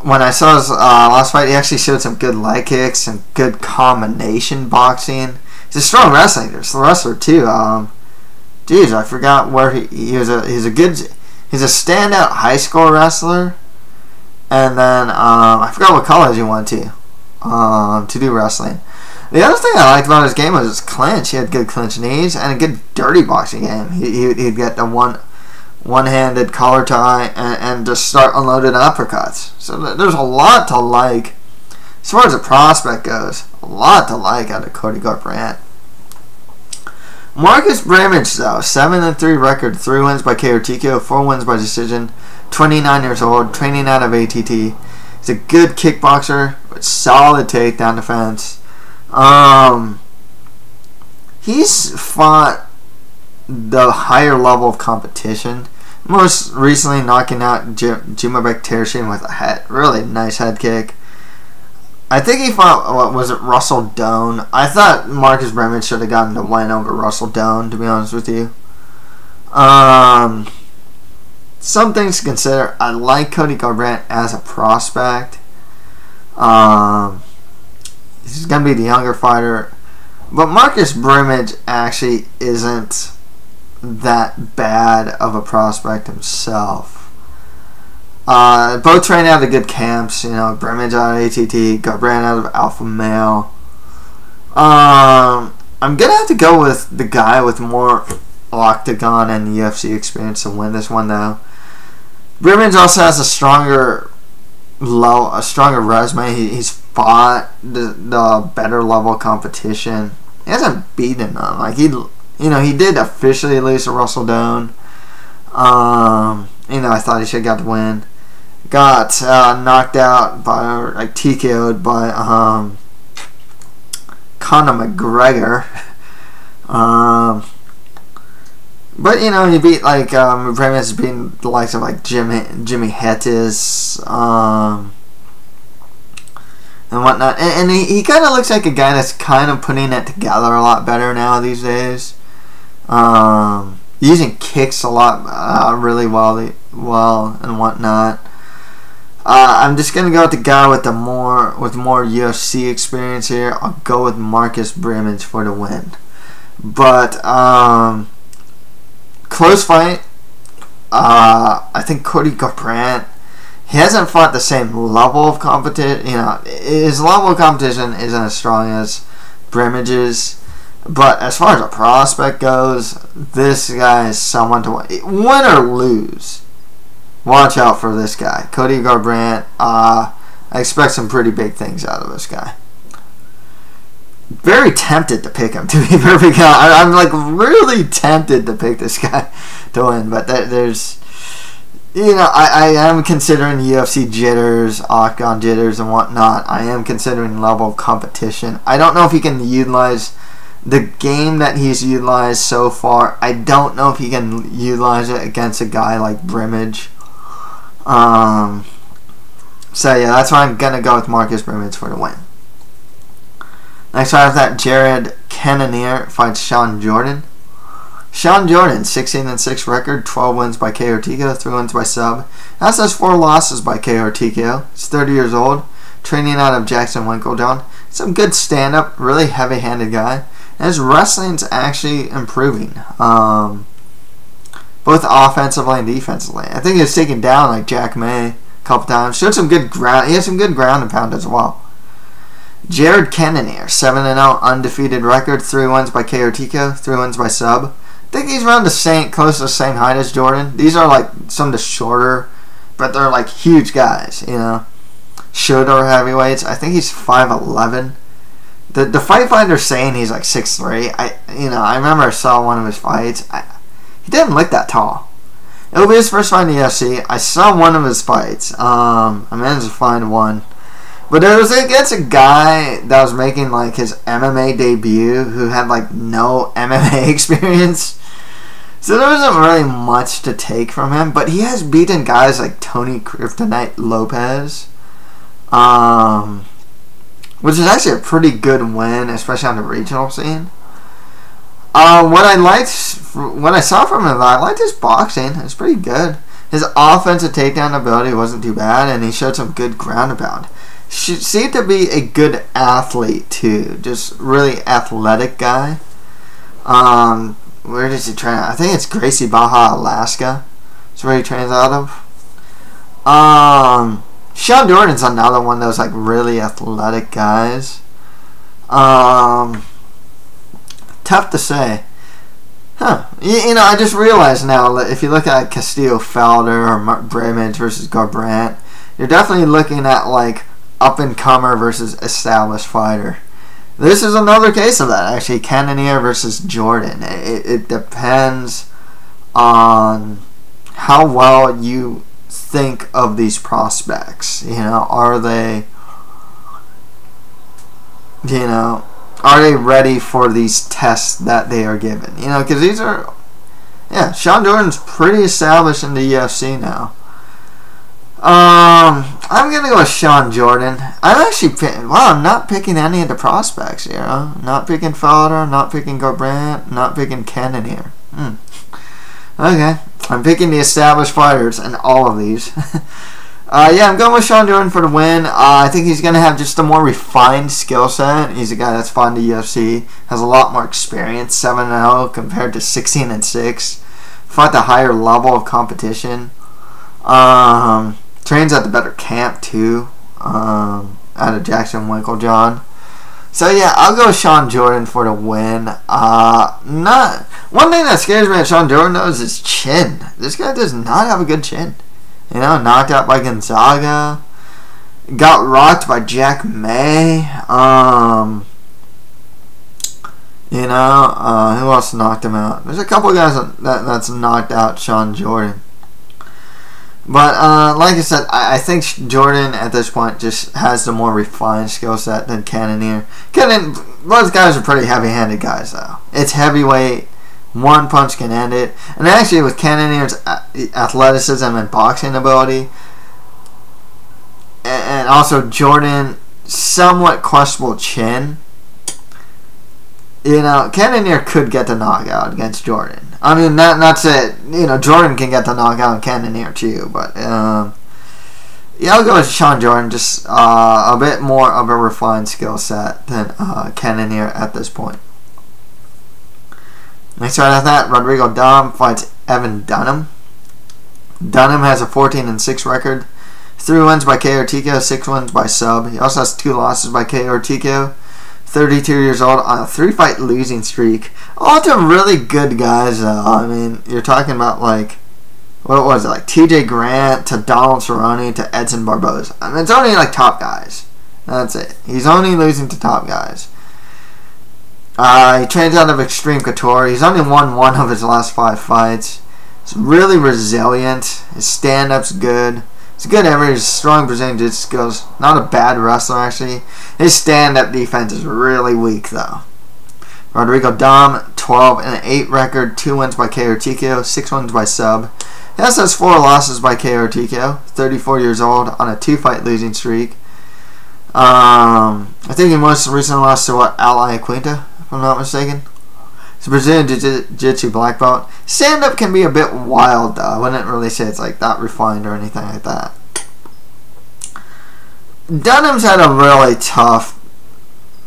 When I saw his last fight, he actually showed some good leg kicks and good combination boxing. He's a strong wrestler too. Geez, I forgot where he's a standout high school wrestler, and then I forgot what college he went to do wrestling. The other thing I liked about his game was his clinch. He had good clinch knees and a good dirty boxing game. He'd get the one-handed collar tie and just start unloading uppercuts. So there's a lot to like. As far as the prospect goes, a lot to like out of Cody Garbrandt. Marcus Brimage, though, 7-3 record, 3 wins by KO or TKO, 4 wins by decision, 29 years old, training out of ATT. He's a good kickboxer with solid takedown defense. He's fought the higher level of competition. Most recently knocking out Jimabek Tershin with a really nice head kick. I think he fought, what was it, Russell Doan. I thought Marcus Brimage should have gotten the win over Russell Doan, to be honest with you. Some things to consider. I like Cody Garbrandt as a prospect. He's going to be the younger fighter. But Marcus Brimage actually isn't that bad of a prospect himself. Both train out of good camps, Brimage out of ATT, Garbrandt out of Alpha Male. I'm gonna have to go with the guy with more octagon and UFC experience to win this one, though. Brimage also has a stronger resume. He's fought the better level competition. He hasn't beaten them. Like he did officially lose to Russell Doan. I thought he should have got the win. Got knocked out by, TKO'd by Conor McGregor. But he beat Brimage beating the likes of Jimmy Hettis and whatnot. And he kind of looks like a guy that's kind of putting it together a lot better now these days. Using kicks a lot really well and whatnot. I'm just gonna go with the guy with more UFC experience here. I'll go with Marcus Brimage for the win. But close fight. I think Cody Garbrandt, he hasn't fought the same level of competition. His level of competition isn't as strong as Brimage's. But as far as a prospect goes, this guy is someone to win or lose. Watch out for this guy, Cody Garbrandt. I expect some pretty big things out of this guy. Very tempted to pick him, to be perfectly honest. I'm really tempted to pick this guy to win, but there's, I am considering UFC jitters, octagon jitters, and whatnot. I am considering level of competition. I don't know if he can utilize the game that he's utilized so far. I don't know if he can utilize it against a guy like Brimage. So yeah, that's why I'm gonna go with Marcus Brimage for the win. Next fight after that, Cannonier fights Shawn Jordan. Shawn Jordan, 16-6 record, 12 wins by KO or TKO, 3 wins by sub. That's has 4 losses by KO or TKO. He's 30 years old, training out of Jackson Winklejohn. Some good stand-up, really heavy-handed guy. And his wrestling's actually improving, both offensively and defensively. I think he was taken down like Jack May a couple times. Showed some good ground. He has some good ground and pound as well. Cannonier, 7-0 undefeated record, 3 wins by KO or TKO, 3 wins by sub. I think he's around close to the same height as Jordan. These are some of the shorter but they're like huge guys, you know. Shoulder heavyweights. I think he's 5'11". The fight finder's saying he's like 6'3". I remember I saw one of his fights. He didn't look that tall. It'll be his first fight in the UFC. I saw one of his fights. I managed to find one. But it was against a guy that was making like his MMA debut who had like no MMA experience. So there wasn't really much to take from him. But he has beaten guys like Tony Kryptonite Lopez. Which is actually a pretty good win, especially on the regional scene. What I saw from him, I liked his boxing. It's pretty good. His offensive takedown ability wasn't too bad, and he showed some good ground and pound. Seemed to be a good athlete too, just really athletic guy. Where does he train? I think it's Gracie Baja, Alaska. That's where he trains out of. Shawn Jordan's another one of those like really athletic guys. Tough to say. You know, I just realized now that if you look at Castillo, Felder, or Brimage versus Garbrandt, you're definitely looking at like up-and-comer versus established fighter. This is another case of that, actually. Cannonier versus Jordan. It depends on how well you think of these prospects. You know, are they ready for these tests that they are given? You know, because these are, Shawn Jordan's pretty established in the UFC now. I'm gonna go with Shawn Jordan. I'm not picking any of the prospects, you know. Not picking Felder, not picking Garbrandt, not picking Cannonier. Okay, I'm picking the established fighters in all of these. I'm going with Shawn Jordan for the win. I think he's going to have just a more refined skill set. He's a guy that's fought in the UFC, has a lot more experience, 7-0 compared to 16-6. Fought the higher level of competition. Trains at the better camp too, out of Jackson Winklejohn. So yeah, I'll go with Shawn Jordan for the win. One thing that scares me at Shawn Jordan though is his chin. This guy does not have a good chin. You know, knocked out by Gonzaga, got rocked by Jack May. Who else knocked him out? There's a couple of guys that's knocked out Shawn Jordan. But like I said, I think Jordan at this point just has the more refined skill set than Cannonier. Those guys are pretty heavy-handed guys, though. It's heavyweight. One punch can end it. And actually, with Cannonier's athleticism and boxing ability, and also Jordan, somewhat questionable chin, you know, Cannonier could get the knockout against Jordan. I mean, not say, you know, Jordan can get the knockout on Cannonier too, but I'll go with Shawn Jordan, just a bit more of a refined skill set than Cannonier at this point. Next right after that, Rodrigo Damm fights Evan Dunham. Dunham has a 14-6 record, 3 wins by KO or TKO, 6 wins by sub. He also has 2 losses by KO or TKO. 32 years old on a 3-fight losing streak. All to really good guys, though. I mean, you're talking about like, what was it, like TJ Grant to Donald Cerrone to Edson Barboza. I mean, it's only like top guys. That's it. He's only losing to top guys. He trains out of Extreme Couture. He's only won 1 of his last 5 fights. He's really resilient. His stand-up's good. He's good at his strong Brazilian jiu-jitsu skills. Not a bad wrestler, actually. His stand-up defense is really weak, though. Rodrigo Damm, 12-8 record, 2 wins by KO or TKO, 6 wins by sub. He also has 4 losses by KO or TKO. 34 years old on a 2-fight losing streak. I think he most recently lost to Ally Quinta, if I'm not mistaken. It's a Brazilian Jiu-Jitsu black belt. Stand-up can be a bit wild, though. I wouldn't really say it's like that refined or anything like that. Dunham's had a really tough,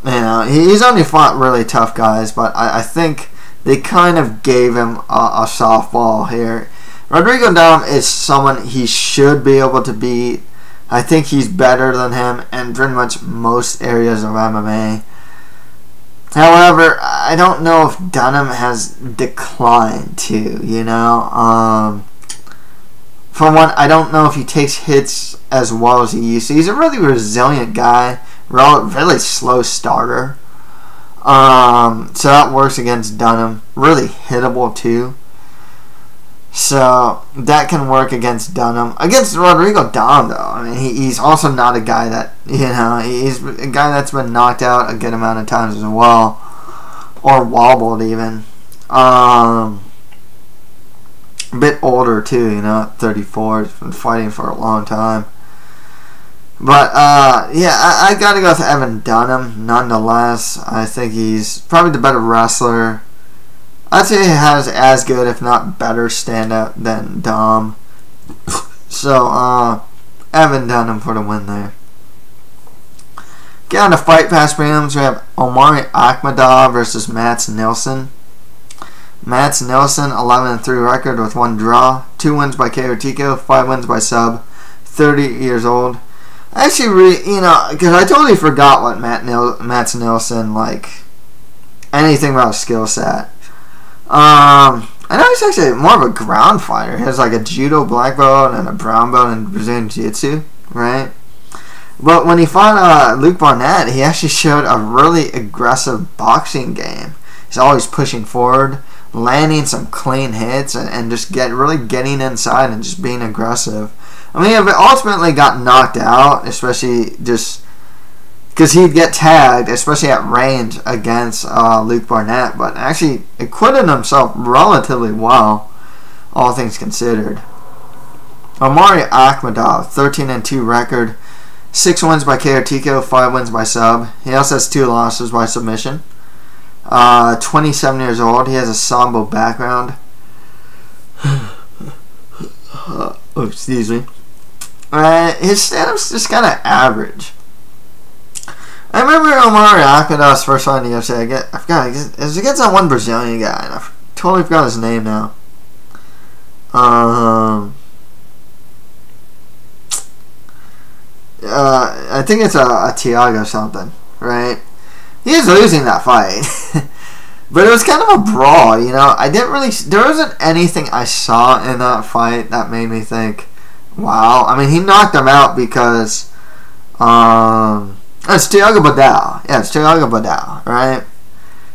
you know, he's only fought really tough guys, but I think they kind of gave him a softball here. Rodrigo Damm is someone he should be able to beat. I think he's better than him in pretty much most areas of MMA. However, I don't know if Dunham has declined too, you know. for one, I don't know if he takes hits as well as he used to. He's a really resilient guy, really slow starter. So that works against Dunham. Really hittable too. So that can work against Dunham. Against Rodrigo Damm, though, I mean, he's also not a guy that, he's a guy that's been knocked out a good amount of times as well, or wobbled even. A bit older too, 34. He's been fighting for a long time. But yeah, I gotta go with Evan Dunham. Nonetheless, I think he's probably the better wrestler. I'd say he has as good, if not better, stand-up than Damm. So, Evan Dunham for the win there. Get on the Fight Pass prelims. We have Omari Akhmedov versus Nilsson. Nilsson, 11-3 record with 1 draw, 2 wins by KO, 5 wins by sub, 30 years old. Actually, because I totally forgot what Nilsson, anything about his skill set. I know he's actually more of a ground fighter. He has a judo black belt and a brown belt in Brazilian Jiu-Jitsu, right? But when he fought Luke Barnett, he actually showed a really aggressive boxing game. He's always pushing forward, landing some clean hits, and just really getting inside and just being aggressive. I mean, he ultimately got knocked out, especially just because he'd get tagged, especially at range against Luke Barnett, but actually acquitted himself relatively well, all things considered. Omari Akhmedov, 13-2 record, 6 wins by KO, 5 wins by sub. He also has 2 losses by submission. 27 years old. He has a Sambo background. Oh, excuse me. His stand-up's just kind of average. I remember Omari Akhmedov's first fight in the UFC. I forgot. It was against that one Brazilian guy, and I totally forgot his name now. I think it's a Thiago something, right? He was losing that fight. But it was kind of a brawl, I didn't really... There wasn't anything I saw in that fight that made me think, wow. I mean, he knocked him out because... it's Thiago Badal. Yeah, it's Thiago Badal, right?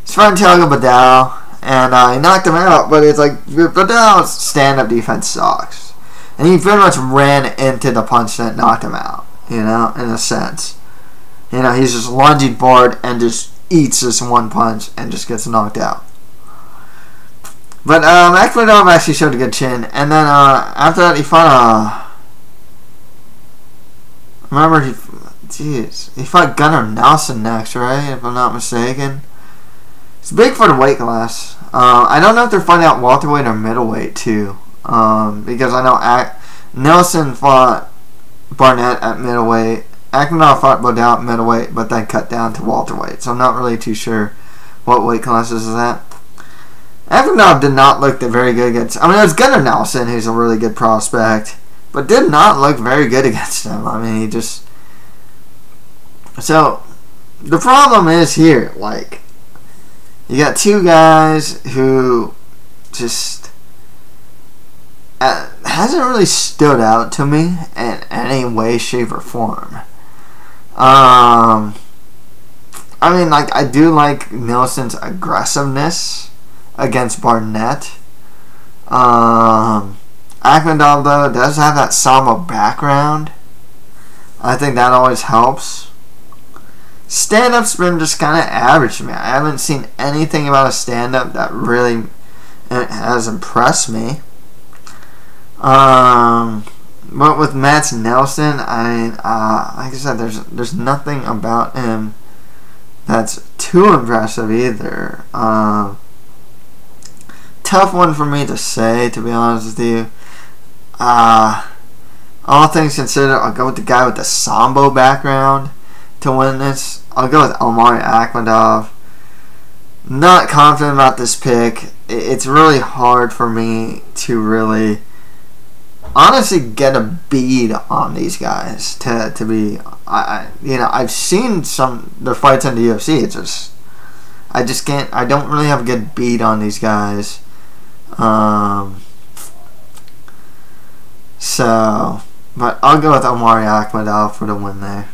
He's fighting Thiago Badal, and he knocked him out, but it's Badal's stand-up defense sucks. And he pretty much ran into the punch that knocked him out, in a sense. He's just lunging forward and just eats this one punch and just gets knocked out. But Akhmedov actually showed a good chin, and then after that he fought he fought Gunnar Nelson next, right? If I'm not mistaken. It's big for the weight class. I don't know if they're fighting out welterweight or middleweight too, because I know Nelson fought Barnett at middleweight. Akhmedov fought Badal at middleweight, but then cut down to welterweight. So I'm not really too sure what weight classes is that. Akhmedov did not look very good against... I mean, it was Gunnar Nelson, who's a really good prospect, but did not look very good against him. I mean, he just... So, the problem is here, you got 2 guys who just... hasn't really stood out to me in any way, shape, or form. I mean, I do like Nilsson's aggressiveness against Barnett. Akhmedov, though, does have that Sambo background. I think that always helps. Stand-up's been just kind of average to me. I haven't seen anything about a stand-up that really has impressed me. But with Nilsson, like I said, there's nothing about him that's too impressive either. Tough one for me to say, to be honest with you. All things considered, I'll go with the guy with the Sambo background to win this. I'll go with Omari Akhmedov. Not confident about this pick. It's really hard for me to really honestly get a bead on these guys to be I've seen their fights in the UFC. It's just I don't really have a good bead on these guys. So, but I'll go with Omari Akhmedov for the win there.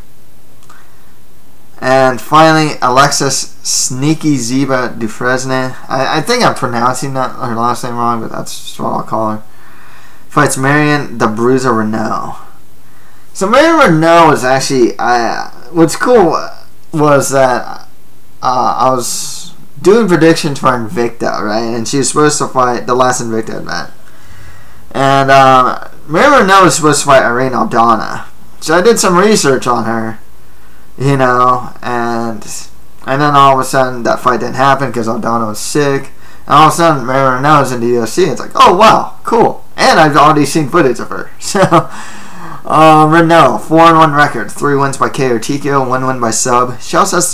And finally, Alexis Sneaky Ziba Dufresne. I think I'm pronouncing her last name wrong, but that's just what I'll call her. Fights Marion the Bruiser Reneau. So Marion Reneau was actually, what's cool was that I was doing predictions for Invicta, right? And she was supposed to fight the last Invicta event. And Marion Reneau was supposed to fight Irene Aldana. So I did some research on her. You know, and then all of a sudden that fight didn't happen because Aldana was sick. And all of a sudden Marion Reneau is in the UFC. It's like, oh wow, cool. And I've already seen footage of her. So Reneau, 4-1 record, 3 wins by KO or TKO, 1 win by sub. She also has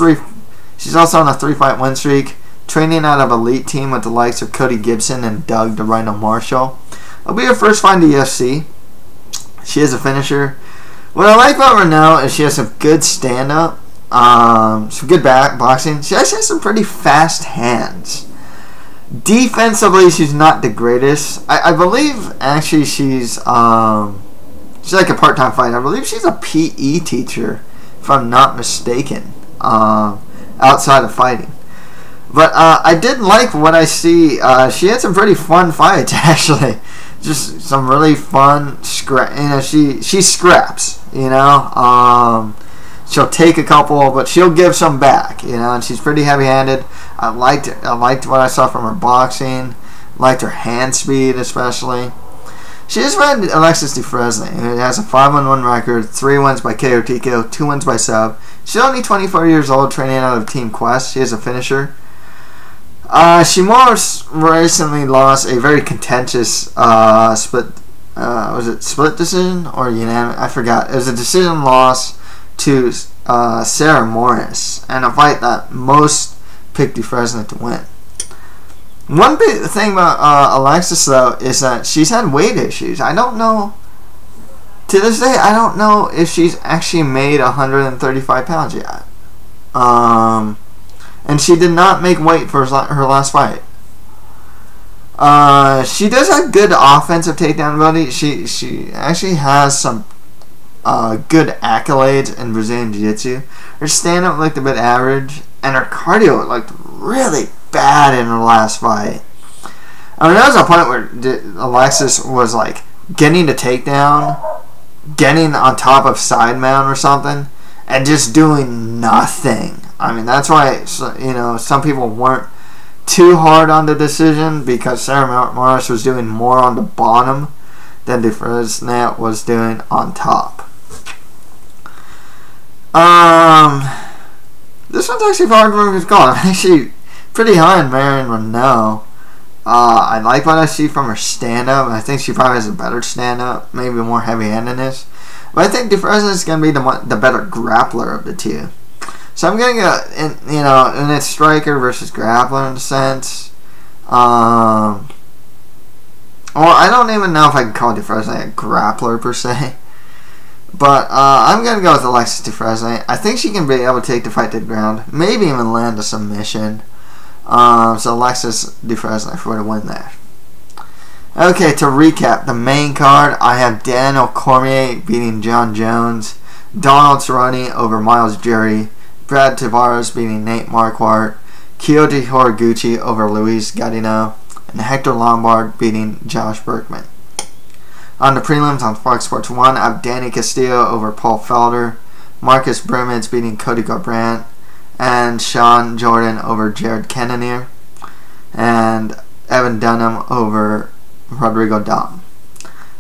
she's also on a 3-fight win streak, training out of elite team with the likes of Cody Gibson and Doug the Rhino Marshall. It'll be her first fight in the UFC. She is a finisher. What I like about Reneau is she has some good stand-up, some good boxing. She actually has some pretty fast hands. Defensively, she's not the greatest. I believe, actually, she's like a part-time fighter. I believe she's a PE teacher, if I'm not mistaken, outside of fighting. But I did like what I see. She had some pretty fun fights, actually. Just some really fun she scraps, you know. She'll take a couple, but she'll give some back, you know, and she's pretty heavy-handed. I liked what I saw from her boxing. Liked her hand speed, especially. She just read Alexis Dufresne, who has a 5-1 record, 3 wins by KO TKO, 2 wins by sub. She's only 24 years old, training out of Team Quest. She is a finisher. She most recently lost a very contentious split. Was it split decision or unanimous? I forgot. It was a decision loss to Sarah Morris, and a fight that most picked Dufresne to win. One big thing about Alexis, though, is that she's had weight issues. I don't know. To this day, I don't know if she's actually made 135 pounds yet. And she did not make weight for her last fight. She does have good offensive takedown ability. She actually has some good accolades in Brazilian Jiu-Jitsu. Her stand-up looked a bit average, and her cardio looked really bad in her last fight. I mean, there was a point where Alexis was like getting the takedown, getting on top of side mount or something, and just doing nothing. I mean, that's why, you know, some people weren't too hard on the decision, because Sarah Morris was doing more on the bottom than Dufresne was doing on top. This one's actually hard to remember. I'm actually pretty high on Marion Reneau. I like what I see from her stand-up. I think she probably has a better stand-up, maybe more heavy-handedness. But I think Dufresne is going to be the better grappler of the two. So I'm going to go, in its striker versus grappler in a sense. Or I don't even know if I can call Dufresne a grappler per se. But I'm going to go with Alexis Dufresne. I think she can be able to take the fight to the ground. Maybe even land a submission. So Alexis Dufresne for the win there. Okay, to recap the main card, I have Daniel Cormier beating Jon Jones, Donald Cerrone over Myles, Brad Tavares beating Nate Marquardt, Kyoji Horiguchi over Luis Gaudinot, and Hector Lombard beating Josh Burkman. On the prelims on Fox Sports 1, I have Danny Castillo over Paul Felder, Marcus Brimage beating Cody Garbrandt, and Shawn Jordan over Jared Cannonier, and Evan Dunham over Rodrigo Damm.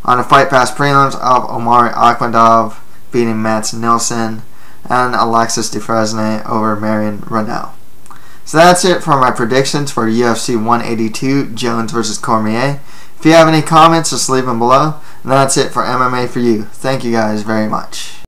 On the Fight Pass prelims, I have Omari Akhmedov beating Nilsson, and Alexis Dufresne over Marion Reneau. So that's it for my predictions for UFC 182, Jones vs. Cormier. If you have any comments, just leave them below. And that's it for MMA for you. Thank you guys very much.